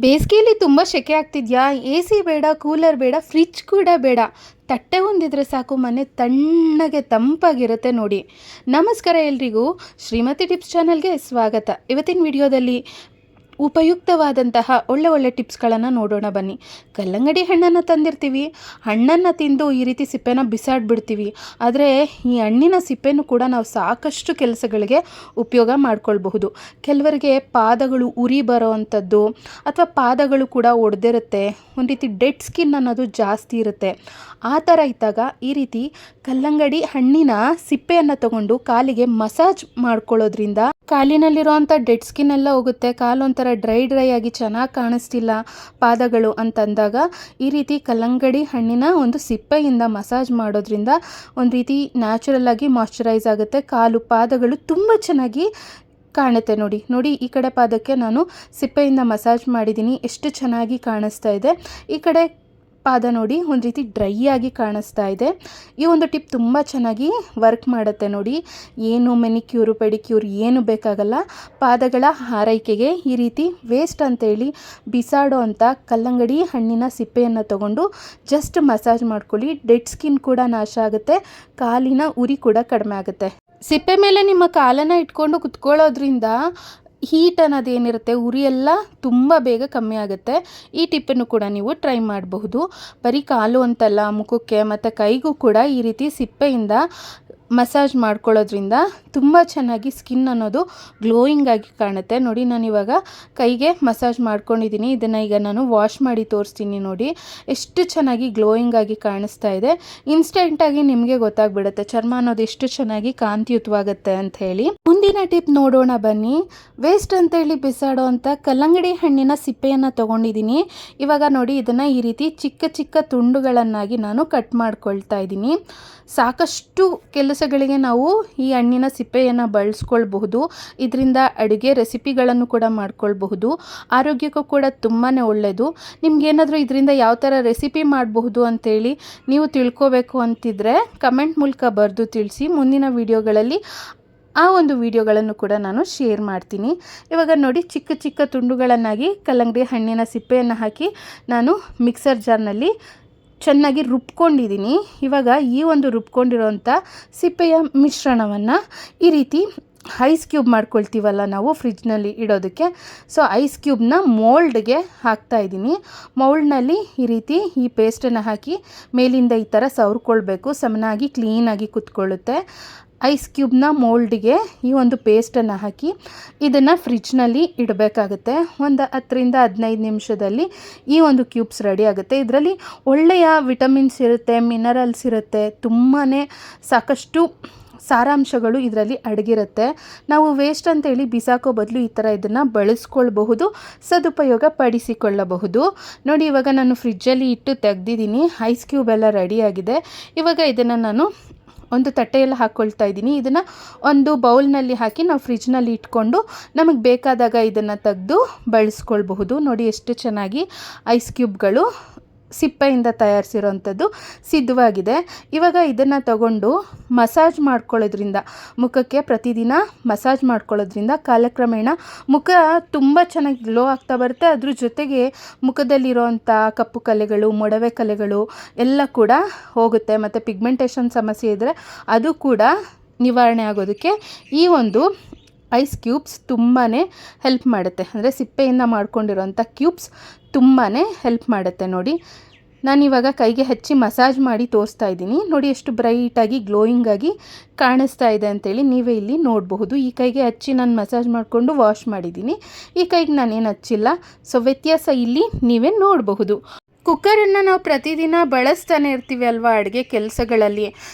ಬೇಸಿಗೆಯಲ್ಲಿ ತುಂಬ ಸೆಕೆ ಆಗ್ತಿದೆಯಾ? ಎ ಸಿ ಬೇಡ, ಕೂಲರ್ ಬೇಡ, ಫ್ರಿಜ್ ಕೂಡ ಬೇಡ. ತಟ್ಟೆ ಒಂದಿದ್ರೆ ಸಾಕು, ಮನೆ ತಣ್ಣಗೆ ತಂಪಾಗಿರುತ್ತೆ ನೋಡಿ. ನಮಸ್ಕಾರ ಎಲ್ರಿಗೂ, ಶ್ರೀಮತಿ ಟಿಪ್ಸ್ ಚಾನಲ್ಗೆ ಸ್ವಾಗತ. ಇವತ್ತಿನ ವಿಡಿಯೋದಲ್ಲಿ ಉಪಯುಕ್ತವಾದಂತಹ ಒಳ್ಳೆ ಟಿಪ್ಸ್ಗಳನ್ನು ನೋಡೋಣ ಬನ್ನಿ. ಕಲ್ಲಂಗಡಿ ಹಣ್ಣನ್ನು ತಂದಿರ್ತೀವಿ, ಹಣ್ಣನ್ನು ತಿಂದು ಈ ರೀತಿ ಸಿಪ್ಪೆನ ಬಿಸಾಡ್ಬಿಡ್ತೀವಿ. ಆದರೆ ಈ ಹಣ್ಣಿನ ಸಿಪ್ಪೆನೂ ಕೂಡ ನಾವು ಸಾಕಷ್ಟು ಕೆಲಸಗಳಿಗೆ ಉಪಯೋಗ ಮಾಡ್ಕೊಳ್ಬಹುದು. ಕೆಲವರಿಗೆ ಪಾದಗಳು ಉರಿ ಬರೋ ಅಂಥದ್ದು, ಅಥವಾ ಪಾದಗಳು ಕೂಡ ಒಡೆದಿರುತ್ತೆ, ಒಂದು ರೀತಿ ಡೆಡ್ ಸ್ಕಿನ್ ಅನ್ನೋದು ಜಾಸ್ತಿ ಇರುತ್ತೆ. ಆ ಥರ ಇದ್ದಾಗ ಈ ರೀತಿ ಕಲ್ಲಂಗಡಿ ಹಣ್ಣಿನ ಸಿಪ್ಪೆಯನ್ನು ತಗೊಂಡು ಕಾಲಿಗೆ ಮಸಾಜ್ ಮಾಡ್ಕೊಳ್ಳೋದ್ರಿಂದ ಕಾಲಿನಲ್ಲಿರೋವಂಥ ಡೆಡ್ ಸ್ಕಿನ್ ಎಲ್ಲ ಹೋಗುತ್ತೆ. ಕಾಲು ಒಂಥರ ಡ್ರೈ ಆಗಿ ಚೆನ್ನಾಗಿ ಕಾಣಿಸ್ತಿಲ್ಲ ಪಾದಗಳು ಅಂತಂದಾಗ ಈ ರೀತಿ ಕಲ್ಲಂಗಡಿ ಹಣ್ಣಿನ ಒಂದು ಸಿಪ್ಪೆಯಿಂದ ಮಸಾಜ್ ಮಾಡೋದ್ರಿಂದ ಒಂದು ರೀತಿ ನ್ಯಾಚುರಲ್ ಆಗಿ ಮಾಯ್ಶ್ಚರೈಸ್ ಆಗುತ್ತೆ. ಪಾದಗಳು ತುಂಬ ಚೆನ್ನಾಗಿ ಕಾಣುತ್ತೆ ನೋಡಿ. ಈ ಕಡೆ ಪಾದಕ್ಕೆ ನಾನು ಸಿಪ್ಪೆಯಿಂದ ಮಸಾಜ್ ಮಾಡಿದ್ದೀನಿ, ಎಷ್ಟು ಚೆನ್ನಾಗಿ ಕಾಣಿಸ್ತಾ ಇದೆ. ಈ ಕಡೆ ಪಾದ ನೋಡಿ, ಒಂದು ರೀತಿ ಡ್ರೈ ಆಗಿ ಕಾಣಿಸ್ತಾ ಇದೆ. ಈ ಒಂದು ಟಿಪ್ ತುಂಬ ಚೆನ್ನಾಗಿ ವರ್ಕ್ ಮಾಡುತ್ತೆ ನೋಡಿ. ಏನು ಮೆನಿಕ್ಯೂರು ಪೆಡಿಕ್ಯೂರ್ ಏನು ಬೇಕಾಗಲ್ಲ. ಪಾದಗಳ ಆರೈಕೆಗೆ ಈ ರೀತಿ ವೇಸ್ಟ್ ಅಂತೇಳಿ ಬಿಸಾಡೋ ಅಂಥ ಕಲ್ಲಂಗಡಿ ಹಣ್ಣಿನ ಸಿಪ್ಪೆಯನ್ನು ತಗೊಂಡು ಜಸ್ಟ್ ಮಸಾಜ್ ಮಾಡ್ಕೊಳ್ಳಿ. ಡೆಡ್ ಸ್ಕಿನ್ ಕೂಡ ನಾಶ ಆಗುತ್ತೆ, ಕಾಲಿನ ಉರಿ ಕೂಡ ಕಡಿಮೆ ಆಗುತ್ತೆ. ಸಿಪ್ಪೆ ಮೇಲೆ ನಿಮ್ಮ ಕಾಲನ್ನು ಇಟ್ಕೊಂಡು ಕುತ್ಕೊಳ್ಳೋದ್ರಿಂದ ಹೀಟ್ ಅನ್ನೋದೇನಿರುತ್ತೆ, ಉರಿ ಎಲ್ಲ ತುಂಬ ಬೇಗ ಕಮ್ಮಿ ಆಗುತ್ತೆ. ಈ ಟಿಪ್ಪನ್ನು ಕೂಡ ನೀವು ಟ್ರೈ ಮಾಡಬಹುದು. ಬರೀ ಕಾಲು ಅಂತಲ್ಲ, ಮುಖಕ್ಕೆ ಮತ್ತು ಕೈಗೂ ಕೂಡ ಈ ರೀತಿ ಸಿಪ್ಪೆಯಿಂದ ಮಸಾಜ್ ಮಾಡ್ಕೊಳ್ಳೋದ್ರಿಂದ ತುಂಬ ಚೆನ್ನಾಗಿ ಸ್ಕಿನ್ ಅನ್ನೋದು ಗ್ಲೋಯಿಂಗ್ ಆಗಿ ಕಾಣುತ್ತೆ ನೋಡಿ. ನಾನಿವಾಗ ಕೈಗೆ ಮಸಾಜ್ ಮಾಡ್ಕೊಂಡಿದ್ದೀನಿ. ಇದನ್ನು ಈಗ ನಾನು ವಾಶ್ ಮಾಡಿ ತೋರಿಸ್ತೀನಿ ನೋಡಿ, ಎಷ್ಟು ಚೆನ್ನಾಗಿ ಗ್ಲೋಯಿಂಗ್ ಆಗಿ ಕಾಣಿಸ್ತಾ ಇದೆ. ಇನ್ಸ್ಟೆಂಟಾಗಿ ನಿಮಗೆ ಗೊತ್ತಾಗ್ಬಿಡುತ್ತೆ ಚರ್ಮ ಅನ್ನೋದು ಎಷ್ಟು ಚೆನ್ನಾಗಿ ಕಾಂತಿಯುತವಾಗುತ್ತೆ ಅಂತ ಹೇಳಿ. ಮುಂದಿನ ಟಿಪ್ ನೋಡೋಣ ಬನ್ನಿ. ವೇಸ್ಟ್ ಅಂತೇಳಿ ಬಿಸಾಡೋ ಅಂಥ ಕಲ್ಲಂಗಡಿ ಹಣ್ಣಿನ ಸಿಪ್ಪೆಯನ್ನು ತೊಗೊಂಡಿದ್ದೀನಿ. ಇವಾಗ ನೋಡಿ, ಇದನ್ನು ಈ ರೀತಿ ಚಿಕ್ಕ ಚಿಕ್ಕ ತುಂಡುಗಳನ್ನಾಗಿ ನಾನು ಕಟ್ ಮಾಡ್ಕೊಳ್ತಾ ಇದ್ದೀನಿ. ಸಾಕಷ್ಟು ಕೆಲಸಗಳಿಗೆ ನಾವು ಈ ಹಣ್ಣಿನ ಸಿಪ್ಪೆಯನ್ನು ಬಳಸ್ಕೊಳ್ಬಹುದು. ಇದರಿಂದ ಅಡುಗೆ ರೆಸಿಪಿಗಳನ್ನು ಕೂಡ ಮಾಡ್ಕೊಳ್ಬಹುದು. ಆರೋಗ್ಯಕ್ಕೂ ಕೂಡ ತುಂಬಾ ಒಳ್ಳೆಯದು. ನಿಮ್ಗೇನಾದರೂ ಇದರಿಂದ ಯಾವ ಥರ ರೆಸಿಪಿ ಮಾಡಬಹುದು ಅಂತೇಳಿ ನೀವು ತಿಳ್ಕೋಬೇಕು ಅಂತಿದ್ರೆ ಕಮೆಂಟ್ ಮೂಲಕ ಬರೆದು ತಿಳಿಸಿ. ಮುಂದಿನ ವಿಡಿಯೋಗಳಲ್ಲಿ ಆ ಒಂದು ವಿಡಿಯೋಗಳನ್ನು ಕೂಡ ನಾನು ಶೇರ್ ಮಾಡ್ತೀನಿ. ಇವಾಗ ನೋಡಿ, ಚಿಕ್ಕ ಚಿಕ್ಕ ತುಂಡುಗಳನ್ನಾಗಿ ಕಲ್ಲಂಗಡಿ ಹಣ್ಣಿನ ಸಿಪ್ಪೆಯನ್ನು ಹಾಕಿ ನಾನು ಮಿಕ್ಸರ್ ಜಾರ್ನಲ್ಲಿ ಚೆನ್ನಾಗಿ ರುಬ್ಕೊಂಡಿದ್ದೀನಿ. ಇವಾಗ ಈ ಒಂದು ರುಬ್ಕೊಂಡಿರೋಂಥ ಸಿಪ್ಪೆಯ ಮಿಶ್ರಣವನ್ನು ಈ ರೀತಿ ಐಸ್ ಕ್ಯೂಬ್ ಮಾಡ್ಕೊಳ್ತೀವಲ್ಲ ನಾವು ಫ್ರಿಜ್ನಲ್ಲಿ ಇಡೋದಕ್ಕೆ, ಸೊ ಐಸ್ ಕ್ಯೂಬ್ನ ಮೋಲ್ಡ್ಗೆ ಹಾಕ್ತಾಯಿದ್ದೀನಿ. ಮೋಲ್ಡ್ನಲ್ಲಿ ಈ ರೀತಿ ಈ ಪೇಸ್ಟನ್ನು ಹಾಕಿ ಮೇಲಿಂದ ಈ ಥರ ಸವರ್ಕೊಳ್ಬೇಕು. ಸಮನಾಗಿ ಕ್ಲೀನಾಗಿ ಕುತ್ಕೊಳ್ಳುತ್ತೆ. ಐಸ್ ಕ್ಯೂಬ್ನ ಮೋಲ್ಡಿಗೆ ಈ ಒಂದು ಪೇಸ್ಟನ್ನು ಹಾಕಿ ಇದನ್ನು ಫ್ರಿಜ್ನಲ್ಲಿ ಇಡಬೇಕಾಗುತ್ತೆ. ಒಂದು 10-15 ನಿಮಿಷದಲ್ಲಿ ಈ ಒಂದು ಕ್ಯೂಬ್ಸ್ ರೆಡಿ ಆಗುತ್ತೆ. ಇದರಲ್ಲಿ ಒಳ್ಳೆಯ ವಿಟಮಿನ್ಸ್ ಇರುತ್ತೆ, ಮಿನರಲ್ಸ್ ಇರುತ್ತೆ, ತುಂಬಾ ಸಾಕಷ್ಟು ಸಾರಾಂಶಗಳು ಇದರಲ್ಲಿ ಅಡಗಿರುತ್ತೆ. ನಾವು ವೇಸ್ಟ್ ಅಂತೇಳಿ ಬಿಸಾಕೋ ಬದಲು ಈ ಥರ ಇದನ್ನು ಬಳಸ್ಕೊಳ್ಬಹುದು, ಸದುಪಯೋಗ ಪಡಿಸಿಕೊಳ್ಳಬಹುದು ನೋಡಿ. ಇವಾಗ ನಾನು ಫ್ರಿಜ್ಜಲ್ಲಿ ಇಟ್ಟು ತೆಗೆದಿದ್ದೀನಿ. ಐಸ್ ಕ್ಯೂಬ್ ಎಲ್ಲ ರೆಡಿಯಾಗಿದೆ. ಇವಾಗ ಇದನ್ನು ನಾನು ಒಂದು ತಟ್ಟೆಯಲ್ಲಿ ಹಾಕ್ಕೊಳ್ತಾ ಇದ್ದೀನಿ. ಇದನ್ನು ಒಂದು ಬೌಲ್ನಲ್ಲಿ ಹಾಕಿ ನಾವು ಫ್ರಿಜ್ನಲ್ಲಿ ಇಟ್ಕೊಂಡು ನಮಗೆ ಬೇಕಾದಾಗ ಇದನ್ನು ತೆಗೆದು ಬಳಸ್ಕೊಳ್ಬಹುದು ನೋಡಿ. ಎಷ್ಟು ಚೆನ್ನಾಗಿ ಐಸ್ ಕ್ಯೂಬ್ಗಳು ಸಿಪ್ಪೆಯಿಂದ ತಯಾರಿಸಿರೋವಂಥದ್ದು ಸಿದ್ಧವಾಗಿದೆ. ಇವಾಗ ಇದನ್ನು ತಗೊಂಡು ಮಸಾಜ್ ಮಾಡ್ಕೊಳ್ಳೋದ್ರಿಂದ, ಮುಖಕ್ಕೆ ಪ್ರತಿದಿನ ಮಸಾಜ್ ಮಾಡ್ಕೊಳ್ಳೋದ್ರಿಂದ ಕಾಲಕ್ರಮೇಣ ಮುಖ ತುಂಬ ಚೆನ್ನಾಗಿ ಗ್ಲೋ ಆಗ್ತಾ ಬರುತ್ತೆ. ಅದ್ರ ಜೊತೆಗೆ ಮುಖದಲ್ಲಿರೋವಂಥ ಕಪ್ಪು ಕಲೆಗಳು, ಮೊಡವೆ ಕಲೆಗಳು ಎಲ್ಲ ಕೂಡ ಹೋಗುತ್ತೆ. ಮತ್ತು ಪಿಗ್ಮೆಂಟೇಷನ್ ಸಮಸ್ಯೆ ಇದ್ದರೆ ಅದು ಕೂಡ ನಿವಾರಣೆ ಆಗೋದಕ್ಕೆ ಈ ಒಂದು ಐಸ್ ಕ್ಯೂಬ್ಸ್ ತುಂಬಾ ಹೆಲ್ಪ್ ಮಾಡುತ್ತೆ. ಅಂದರೆ ಸಿಪ್ಪೆಯಿಂದ ಮಾಡ್ಕೊಂಡಿರೋಂಥ ಕ್ಯೂಬ್ಸ್ ತುಂಬಾ ಹೆಲ್ಪ್ ಮಾಡುತ್ತೆ ನೋಡಿ. ನಾನಿವಾಗ ಕೈಗೆ ಹಚ್ಚಿ ಮಸಾಜ್ ಮಾಡಿ ತೋರಿಸ್ತಾ ಇದ್ದೀನಿ ನೋಡಿ, ಎಷ್ಟು ಬ್ರೈಟಾಗಿ ಗ್ಲೋಯಿಂಗಾಗಿ ಕಾಣಿಸ್ತಾ ಇದೆ ಅಂತೇಳಿ ನೀವೇ ಇಲ್ಲಿ ನೋಡಬಹುದು. ಈ ಕೈಗೆ ಹಚ್ಚಿ ನಾನು ಮಸಾಜ್ ಮಾಡಿಕೊಂಡು ವಾಶ್ ಮಾಡಿದ್ದೀನಿ, ಈ ಕೈಗೆ ನಾನೇನು ಹಚ್ಚಿಲ್ಲ. ಸೊ ವ್ಯತ್ಯಾಸ ಇಲ್ಲಿ ನೀವೇ ನೋಡಬಹುದು. ಕುಕ್ಕರನ್ನು ನಾವು ಪ್ರತಿದಿನ ಬಳಸ್ತಾನೆ ಇರ್ತೀವಿ ಅಲ್ವಾ ಅಡುಗೆ ಕೆಲಸಗಳಲ್ಲಿ.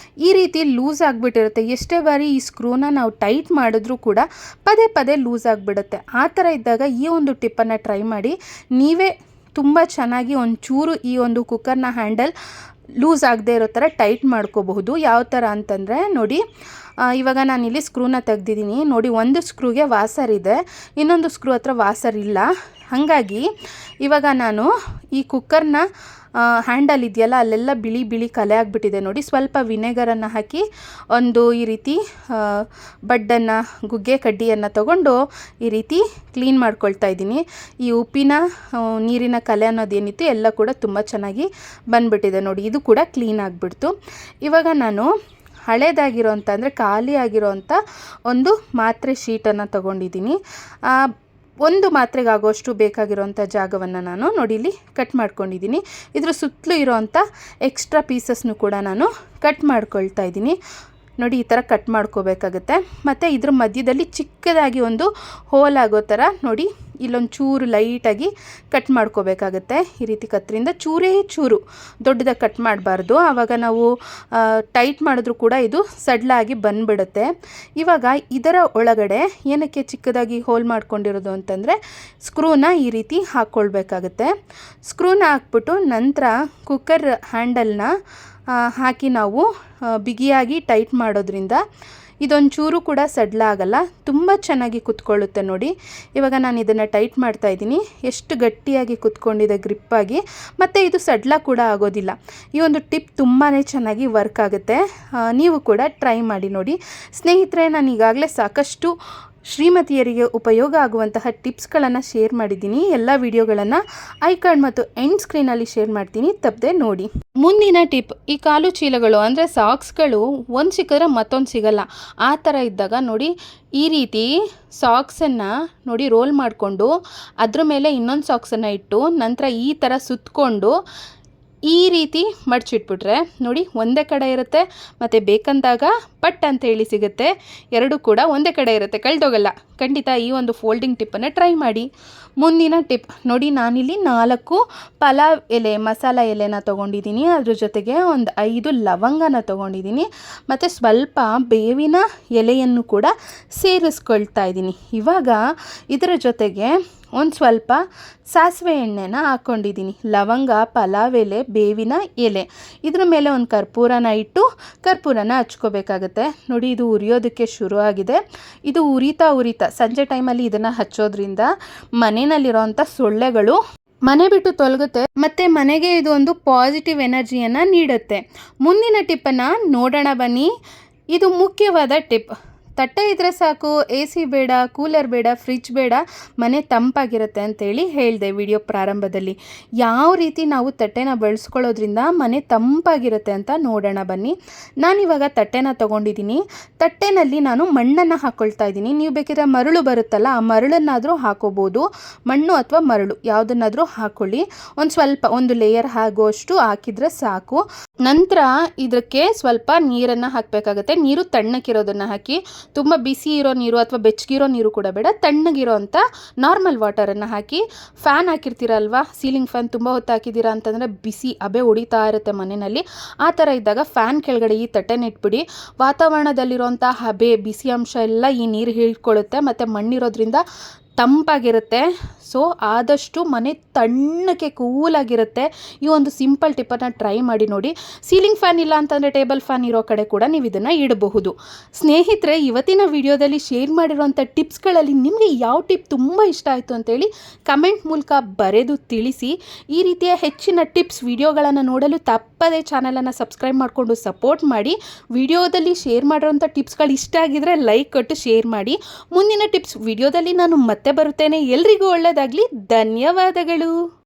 ಈ ರೀತಿ ಲೂಸ್ ಆಗಿಬಿಟ್ಟಿರುತ್ತೆ. ಎಷ್ಟೇ ಬಾರಿ ಈ ಸ್ಕ್ರೂನ ನಾವು ಟೈಟ್ ಮಾಡಿದ್ರೂ ಕೂಡ ಪದೇ ಲೂಸ್ ಆಗಿಬಿಡುತ್ತೆ. ಆ ಥರ ಇದ್ದಾಗ ಈ ಒಂದು ಟಿಪ್ಪನ್ನು ಟ್ರೈ ಮಾಡಿ. ನೀವೇ ತುಂಬ ಚೆನ್ನಾಗಿ ಒಂಚೂರು ಈ ಒಂದು ಕುಕ್ಕರ್ನ ಹ್ಯಾಂಡಲ್ ಲೂಸ್ ಆಗದೆ ಇರೋ ಥರ ಟೈಟ್ ಮಾಡ್ಕೋಬಹುದು. ಯಾವ ಥರ ಅಂತಂದರೆ ನೋಡಿ, ಇವಾಗ ನಾನಿಲ್ಲಿ ಸ್ಕ್ರೂನ ತೆಗ್ದಿದ್ದೀನಿ ನೋಡಿ. ಒಂದು ಸ್ಕ್ರೂಗೆ ವಾಸರ್ ಇದೆ, ಇನ್ನೊಂದು ಸ್ಕ್ರೂ ಹತ್ರ ವಾಸರ್ ಇಲ್ಲ. ಹಾಗಾಗಿ ಇವಾಗ ನಾನು ಈ ಕುಕ್ಕರ್ನ ಹ್ಯಾಂಡಲ್ ಇದೆಯಲ್ಲ ಅಲ್ಲೆಲ್ಲ ಬಿಳಿ ಬಿಳಿ ಕಲೆ ಆಗಿಬಿಟ್ಟಿದೆ ನೋಡಿ. ಸ್ವಲ್ಪ ವಿನೆಗರನ್ನು ಹಾಕಿ ಒಂದು ಈ ರೀತಿ ಬಡ್ಡನ್ನು, ಗುಗ್ಗೆ ಕಡ್ಡಿಯನ್ನು ತಗೊಂಡು ಈ ರೀತಿ ಕ್ಲೀನ್ ಮಾಡ್ಕೊಳ್ತಾ ಇದ್ದೀನಿ. ಈ ಉಪ್ಪಿನ ನೀರಿನ ಕಲೆ ಅನ್ನೋದೇನಿತ್ತು ಎಲ್ಲ ಕೂಡ ತುಂಬ ಚೆನ್ನಾಗಿ ಬಂದ್ಬಿಟ್ಟಿದೆ ನೋಡಿ. ಇದು ಕೂಡ ಕ್ಲೀನ್ ಆಗಿಬಿಡ್ತು. ಇವಾಗ ನಾನು ಹಳೇದಾಗಿರೋಂಥ ಅಂದರೆ ಖಾಲಿ ಆಗಿರೋಂಥ ಒಂದು ಮಾತ್ರೆ ಶೀಟನ್ನು ತೊಗೊಂಡಿದ್ದೀನಿ. ಒಂದು ಮಾತ್ರೆಗೆ ಆಗೋಷ್ಟು ಬೇಕಾಗಿರೋಂಥ ಜಾಗವನ್ನು ನಾನು ನೋಡಿ ಇಲ್ಲಿ ಕಟ್ ಮಾಡ್ಕೊಂಡಿದ್ದೀನಿ. ಇದ್ರ ಸುತ್ತಲೂ ಇರೋವಂಥ ಎಕ್ಸ್ಟ್ರಾ ಪೀಸಸ್ನು ಕೂಡ ನಾನು ಕಟ್ ಮಾಡ್ಕೊಳ್ತಾ ಇದ್ದೀನಿ ನೋಡಿ. ಈ ಥರ ಕಟ್ ಮಾಡ್ಕೋಬೇಕಾಗತ್ತೆ. ಮತ್ತು ಇದ್ರ ಮಧ್ಯದಲ್ಲಿ ಚಿಕ್ಕದಾಗಿ ಒಂದು ಹೋಲ್ ಆಗೋ ಥರ ನೋಡಿ ಇಲ್ಲೊಂದು ಚೂರು ಲೈಟಾಗಿ ಕಟ್ ಮಾಡ್ಕೋಬೇಕಾಗತ್ತೆ. ಈ ರೀತಿ ಕತ್ತರಿಂದ ಚೂರೇ ಚೂರು ದೊಡ್ಡದಾಗಿ ಕಟ್ ಮಾಡಬಾರ್ದು, ಆವಾಗ ನಾವು ಟೈಟ್ ಮಾಡಿದ್ರೂ ಕೂಡ ಇದು ಸಡ್ಲಾಗಿ ಬಂದುಬಿಡುತ್ತೆ. ಇವಾಗ ಇದರ ಒಳಗಡೆ ಏನಕ್ಕೆ ಚಿಕ್ಕದಾಗಿ ಹೋಲ್ ಮಾಡ್ಕೊಂಡಿರೋದು ಅಂತಂದರೆ ಸ್ಕ್ರೂನ ಈ ರೀತಿ ಹಾಕ್ಕೊಳ್ಬೇಕಾಗತ್ತೆ. ಸ್ಕ್ರೂನ ಹಾಕ್ಬಿಟ್ಟು ನಂತರ ಕುಕ್ಕರ್ ಹ್ಯಾಂಡಲ್ನ ಹಾಕಿ ನಾವು ಬಿಗಿಯಾಗಿ ಟೈಟ್ ಮಾಡೋದ್ರಿಂದ ಇದೊಂಚೂರು ಕೂಡ ಸಡ್ಲ ಆಗಲ್ಲ, ತುಂಬ ಚೆನ್ನಾಗಿ ಕುತ್ಕೊಳ್ಳುತ್ತೆ ನೋಡಿ. ಇವಾಗ ನಾನು ಇದನ್ನು ಟೈಟ್ ಮಾಡ್ತಾ ಇದ್ದೀನಿ. ಎಷ್ಟು ಗಟ್ಟಿಯಾಗಿ ಕುತ್ಕೊಂಡಿದೆ ಗ್ರಿಪ್ಪಾಗಿ, ಮತ್ತು ಇದು ಸಡ್ಲ ಕೂಡ ಆಗೋದಿಲ್ಲ. ಈ ಒಂದು ಟಿಪ್ ತುಂಬಾ ಚೆನ್ನಾಗಿ ವರ್ಕ್ ಆಗುತ್ತೆ. ನೀವು ಕೂಡ ಟ್ರೈ ಮಾಡಿ ನೋಡಿ ಸ್ನೇಹಿತರೆ. ನಾನು ಈಗಾಗಲೇ ಸಾಕಷ್ಟು ಶ್ರೀಮತಿಯರಿಗೆ ಉಪಯೋಗ ಆಗುವಂತಹ ಟಿಪ್ಸ್ಗಳನ್ನು ಶೇರ್ ಮಾಡಿದ್ದೀನಿ. ಎಲ್ಲ ವಿಡಿಯೋಗಳನ್ನು ಐಕಾರ್ಡ್ ಮತ್ತು ಎಂಡ್ ಸ್ಕ್ರೀನಲ್ಲಿ ಶೇರ್ ಮಾಡ್ತೀನಿ, ತಪ್ಪದೆ ನೋಡಿ. ಮುಂದಿನ ಟಿಪ್, ಈ ಕಾಲು ಚೀಲಗಳು ಅಂದರೆ ಸಾಕ್ಸ್ಗಳು ಒಂದು ಸಿಕ್ಕಿದ್ರೆ ಮತ್ತೊಂದು ಸಿಗಲ್ಲ. ಆ ಥರ ಇದ್ದಾಗ ನೋಡಿ ಈ ರೀತಿ ಸಾಕ್ಸನ್ನು ನೋಡಿ ರೋಲ್ ಮಾಡಿಕೊಂಡು ಅದ್ರ ಮೇಲೆ ಇನ್ನೊಂದು ಸಾಕ್ಸನ್ನು ಇಟ್ಟು ನಂತರ ಈ ಥರ ಸುತ್ತಕೊಂಡು ಈ ರೀತಿ ಮಡಚಿಟ್ಬಿಟ್ರೆ ನೋಡಿ ಒಂದೇ ಕಡೆ ಇರುತ್ತೆ, ಮತ್ತು ಬೇಕಂದಾಗ ಪಟ್ ಅಂತ ಹೇಳಿ ಸಿಗುತ್ತೆ. ಎರಡೂ ಕೂಡ ಒಂದೇ ಕಡೆ ಇರುತ್ತೆ, ಕಳೆದೋಗಲ್ಲ. ಖಂಡಿತ ಈ ಒಂದು ಫೋಲ್ಡಿಂಗ್ ಟಿಪ್ಪನ್ನು ಟ್ರೈ ಮಾಡಿ. ಮುಂದಿನ ಟಿಪ್ ನೋಡಿ, ನಾನಿಲ್ಲಿ 4 ಪಲಾವ್ ಎಲೆ ಮಸಾಲ ಎಲೆನ ತೊಗೊಂಡಿದ್ದೀನಿ. ಅದ್ರ ಜೊತೆಗೆ ಒಂದು 5 ಲವಂಗನ ತೊಗೊಂಡಿದ್ದೀನಿ, ಮತ್ತು ಸ್ವಲ್ಪ ಬೇವಿನ ಎಲೆಯನ್ನು ಕೂಡ ಸೇರಿಸ್ಕೊಳ್ತಾ ಇದ್ದೀನಿ. ಇವಾಗ ಇದರ ಜೊತೆಗೆ ಒಂದು ಸ್ವಲ್ಪ ಸಾಸಿವೆ ಎಣ್ಣೆನ ಹಾಕ್ಕೊಂಡಿದ್ದೀನಿ. ಲವಂಗ, ಪಲಾವ್ ಎಲೆ, ಬೇವಿನ ಎಲೆ, ಇದ್ರ ಮೇಲೆ ಒಂದು ಕರ್ಪೂರನ ಇಟ್ಟು ಕರ್ಪೂರನ ಹಚ್ಕೋಬೇಕಾಗತ್ತೆ ನೋಡಿ. ಇದು ಉರಿಯೋದಕ್ಕೆ ಶುರು ಆಗಿದೆ. ಇದು ಉರಿತಾ ಸಂಜೆ ಟೈಮಲ್ಲಿ ಇದನ್ನು ಹಚ್ಚೋದ್ರಿಂದ ಮನೆಯಲ್ಲಿರೋವಂಥ ಸೊಳ್ಳೆಗಳು ಮನೆ ಬಿಟ್ಟು ತೊಲಗುತ್ತೆ, ಮತ್ತು ಮನೆಗೆ ಇದು ಒಂದು ಪಾಸಿಟಿವ್ ಎನರ್ಜಿಯನ್ನು ನೀಡುತ್ತೆ. ಮುಂದಿನ ಟಿಪ್ಪನ್ನು ನೋಡೋಣ ಬನ್ನಿ. ಇದು ಮುಖ್ಯವಾದ ಟಿಪ್. ತಟ್ಟೆ ಇದ್ದರೆ ಸಾಕು, ಎ ಸಿ ಬೇಡ, ಕೂಲರ್ ಬೇಡ, ಫ್ರಿಜ್ ಬೇಡ, ಮನೆ ತಂಪಾಗಿರುತ್ತೆ ಅಂತೇಳಿ ಹೇಳಿದೆ ವಿಡಿಯೋ ಪ್ರಾರಂಭದಲ್ಲಿ. ಯಾವ ರೀತಿ ನಾವು ತಟ್ಟೆನ ಬಳಸ್ಕೊಳ್ಳೋದ್ರಿಂದ ಮನೆ ತಂಪಾಗಿರುತ್ತೆ ಅಂತ ನೋಡೋಣ ಬನ್ನಿ. ನಾನಿವಾಗ ತಟ್ಟೆನ ತೊಗೊಂಡಿದ್ದೀನಿ. ತಟ್ಟೆನಲ್ಲಿ ನಾನು ಮಣ್ಣನ್ನು ಹಾಕ್ಕೊಳ್ತಾ ಇದ್ದೀನಿ. ನೀವು ಬೇಕಿದ್ರೆ ಮರಳು ಬರುತ್ತಲ್ಲ, ಆ ಮರಳನ್ನಾದರೂ ಹಾಕೋಬೋದು. ಮಣ್ಣು ಅಥವಾ ಮರಳು ಯಾವುದನ್ನಾದರೂ ಹಾಕ್ಕೊಳ್ಳಿ. ಒಂದು ಲೇಯರ್ ಆಗೋಷ್ಟು ಹಾಕಿದರೆ ಸಾಕು. ನಂತರ ಇದಕ್ಕೆ ಸ್ವಲ್ಪ ನೀರನ್ನು ಹಾಕಬೇಕಾಗತ್ತೆ. ನೀರು ತಣ್ಣಕ್ಕಿರೋದನ್ನು ಹಾಕಿ, ತುಂಬ ಬಿಸಿ ಇರೋ ನೀರು ಅಥವಾ ಬೆಚ್ಚಗಿರೋ ನೀರು ಕೂಡ ಬೇಡ, ತಣ್ಣಗಿರೋ ಅಂಥ ನಾರ್ಮಲ್ ವಾಟರನ್ನು ಹಾಕಿ. ಫ್ಯಾನ್ ಹಾಕಿರ್ತೀರಲ್ವ, ಸೀಲಿಂಗ್ ಫ್ಯಾನ್ ತುಂಬ ಹೊತ್ತು ಹಾಕಿದ್ದೀರಾ ಅಂತಂದರೆ ಬಿಸಿ ಹಬೆ ಹೊಡಿತಾ ಇರುತ್ತೆ ಮನೆಯಲ್ಲಿ. ಆ ಥರ ಇದ್ದಾಗ ಫ್ಯಾನ್ ಕೆಳಗಡೆ ಈ ತಟ್ಟೆನ ಇಟ್ಬಿಡಿ. ವಾತಾವರಣದಲ್ಲಿರೋಂಥ ಹಬೆ, ಬಿಸಿ ಅಂಶ ಎಲ್ಲ ಈ ನೀರು ಹೀಳ್ಕೊಳ್ಳುತ್ತೆ, ಮತ್ತು ಮಣ್ಣಿರೋದ್ರಿಂದ ತಂಪಾಗಿರುತ್ತೆ. ಸೊ ಆದಷ್ಟು ಮನೆ ತಣ್ಣಗೆ ಕೂಲಾಗಿರುತ್ತೆ. ಈ ಒಂದು ಸಿಂಪಲ್ ಟಿಪ್ಪನ್ನು ಟ್ರೈ ಮಾಡಿ ನೋಡಿ. ಸೀಲಿಂಗ್ ಫ್ಯಾನ್ ಇಲ್ಲ ಅಂತಂದರೆ ಟೇಬಲ್ ಫ್ಯಾನ್ ಇರೋ ಕಡೆ ಕೂಡ ನೀವು ಇದನ್ನು ಇಡಬಹುದು. ಸ್ನೇಹಿತರೆ, ಇವತ್ತಿನ ವಿಡಿಯೋದಲ್ಲಿ ಶೇರ್ ಮಾಡಿರೋಂಥ ಟಿಪ್ಸ್ಗಳಲ್ಲಿ ನಿಮಗೆ ಯಾವ ಟಿಪ್ ತುಂಬ ಇಷ್ಟ ಆಯಿತು ಅಂತೇಳಿ ಕಮೆಂಟ್ ಮೂಲಕ ಬರೆದು ತಿಳಿಸಿ. ಈ ರೀತಿಯ ಹೆಚ್ಚಿನ ಟಿಪ್ಸ್ ವಿಡಿಯೋಗಳನ್ನು ನೋಡಲು ತಪ್ಪದೇ ಚಾನಲನ್ನು ಸಬ್ಸ್ಕ್ರೈಬ್ ಮಾಡಿಕೊಂಡು ಸಪೋರ್ಟ್ ಮಾಡಿ. ವಿಡಿಯೋದಲ್ಲಿ ಶೇರ್ ಮಾಡಿರೋಂಥ ಟಿಪ್ಸ್ಗಳು ಇಷ್ಟ ಆಗಿದ್ರೆ ಲೈಕ್ ಕೊಟ್ಟು ಶೇರ್ ಮಾಡಿ. ಮುಂದಿನ ಟಿಪ್ಸ್ ವಿಡಿಯೋದಲ್ಲಿ ನಾನು ಮತ್ತೆ ಬರುತ್ತೇನೆ. ಎಲ್ರಿಗೂ ಒಳ್ಳೆಯದಾಗಲಿ. ಧನ್ಯವಾದಗಳು.